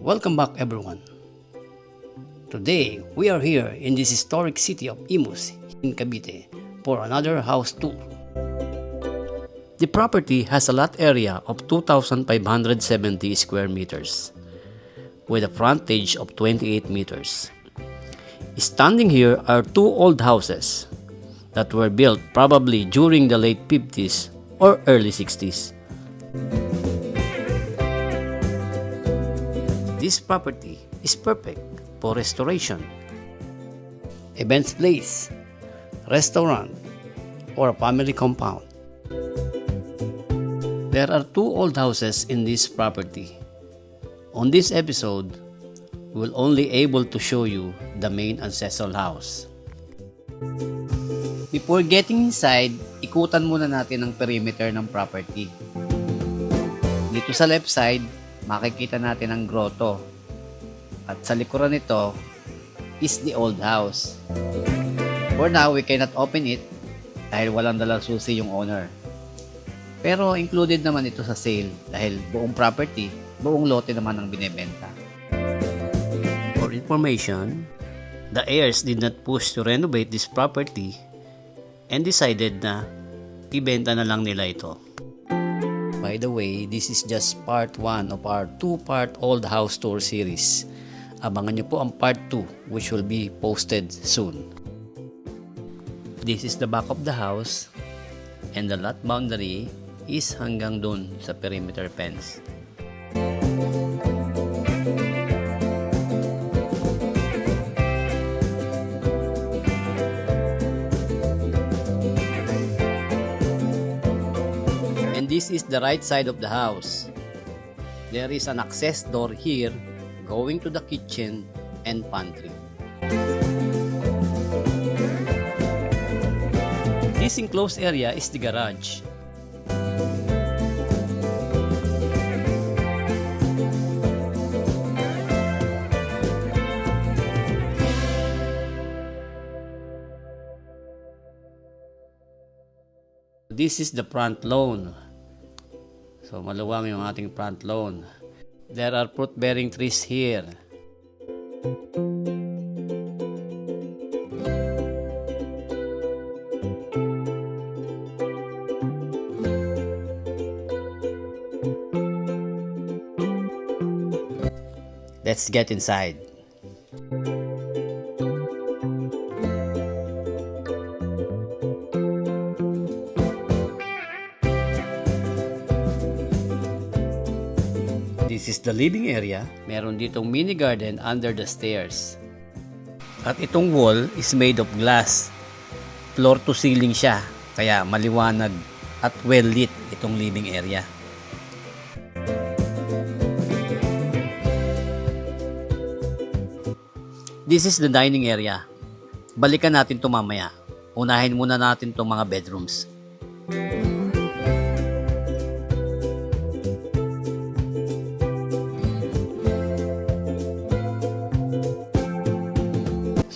Welcome back everyone. Today, we are here in this historic city of Imus in Cavite for another house tour. The property has a lot area of 2,570 square meters with a frontage of 28 meters. Standing here are two old houses that were built probably during the late 50s or early 60s. This property is perfect for restoration, events place, restaurant, or a family compound. There are two old houses in this property. On this episode, we will only able to show you the main ancestral house. Before getting inside, ikutan muna natin ang perimeter ng property. Dito sa left side, makikita natin ang grotto. At sa likuran nito is the old house. For now, we cannot open it dahil walang dalang susi yung owner. Pero included naman ito sa sale dahil buong property, buong lote naman ang binebenta. For information, the heirs did not push to renovate this property and decided na ibenta na lang nila ito. By the way, this is just part 1 of our 2-part old house tour series. Abangan niyo po ang part 2 which will be posted soon. This is the back of the house and the lot boundary is hanggang dun sa perimeter fence. And this is the right side of the house. There is an access door here going to the kitchen and pantry. This enclosed area is the garage. This is the front lawn. So maluwang yung ating front lawn. There are fruit-bearing trees here. Let's get inside. This is the living area. Meron ditong mini garden under the stairs. At itong wall is made of glass. Floor to ceiling siya, kaya maliwanag at well lit itong living area. This is the dining area. Balikan natin ito mamaya. Unahin muna natin itong mga bedrooms.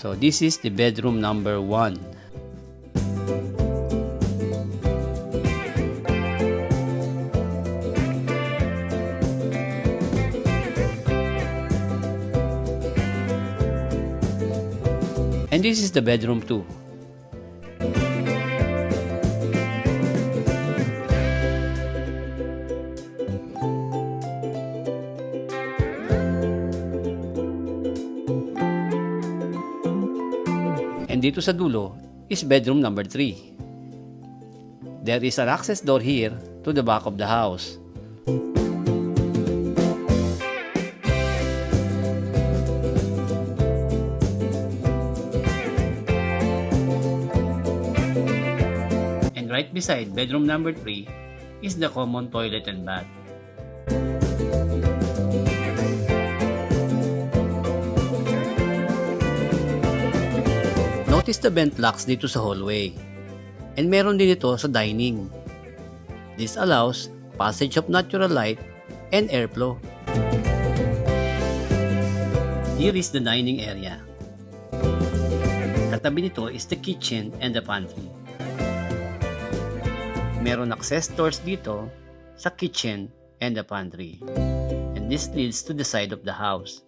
So this is the bedroom number 1. And this is the bedroom 2. And dito sa dulo is bedroom number 3. There is an access door here to the back of the house. And right beside bedroom number 3 is the common toilet and bath. Notice the vent locks dito sa hallway. And meron din ito sa dining. This allows passage of natural light and airflow. Here is the dining area. Katabi nito is the kitchen and the pantry. Meron access doors dito sa kitchen and the pantry. And this leads to the side of the house.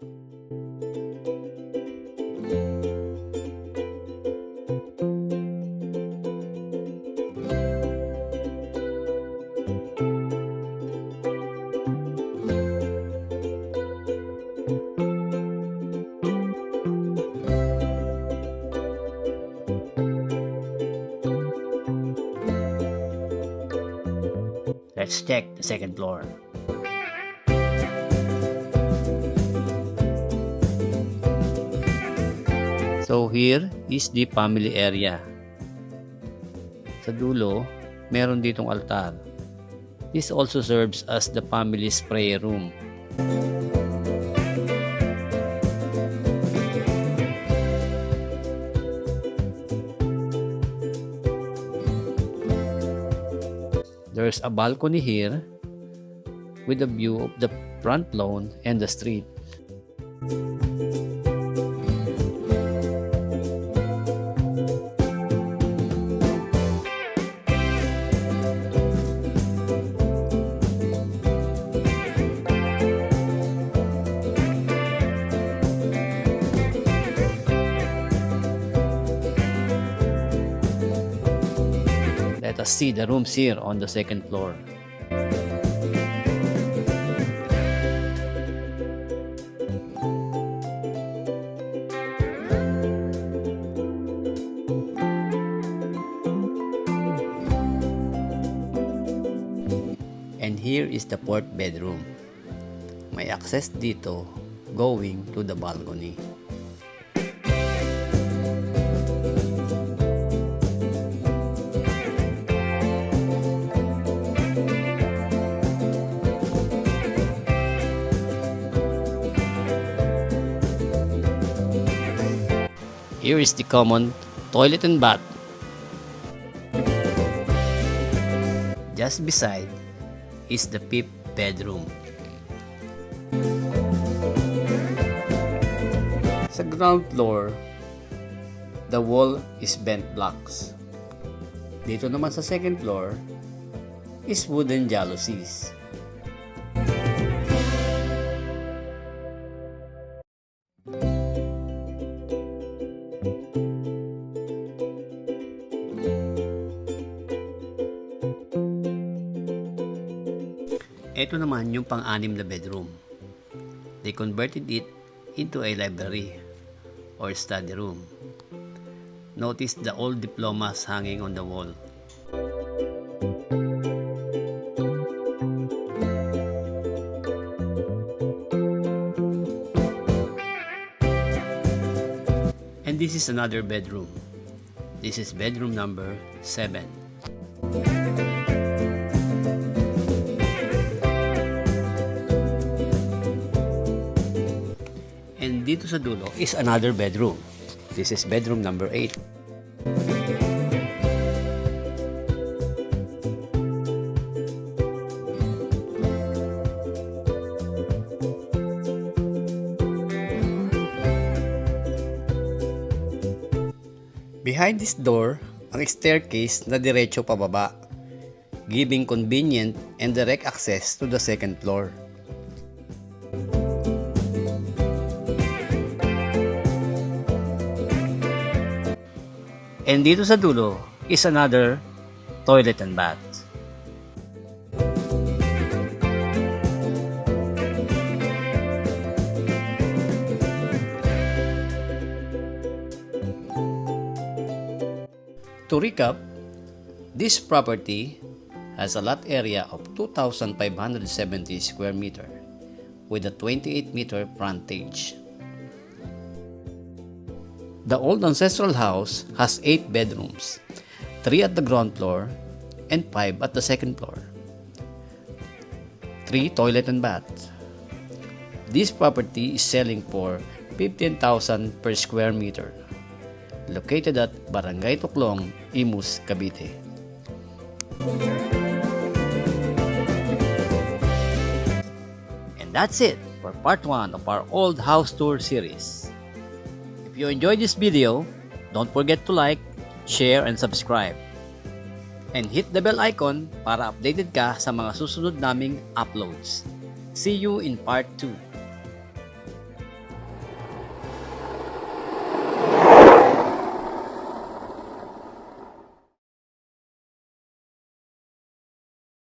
Let's check the second floor. So here is the family area. Sa dulo, meron ditong altar. This also serves as the family's prayer room. There's a balcony here with a view of the front lawn and the street. Let us see the rooms here on the second floor. And here is the fourth bedroom. May access dito going to the balcony. Here is the common toilet and bath. Just beside is the fifth bedroom. Sa ground floor, the wall is bent blocks. Dito naman sa second floor is wooden jalousies. Ito naman yung pang-anim na bedroom. They converted it into a library or study room. Notice the old diplomas hanging on the wall. And this is another bedroom. This is bedroom number 7. And dito sa dulo is another bedroom. This is bedroom number 8. Behind this door, ang staircase na diretso pababa, giving convenient and direct access to the second floor. And dito sa dulo is another toilet and bath. To recap, this property has a lot area of 2,570 square meter with a 28-meter frontage. The old ancestral house has 8 bedrooms, 3 at the ground floor and 5 at the second floor. 3 toilet and bath. This property is selling for 15,000 per square meter, located at Barangay Tuklong, Imus, Cavite. And that's it for part 1 of our old house tour series. If you enjoyed this video, don't forget to like, share, and subscribe. And hit the bell icon para updated ka sa mga susunod naming uploads. See you in part 2.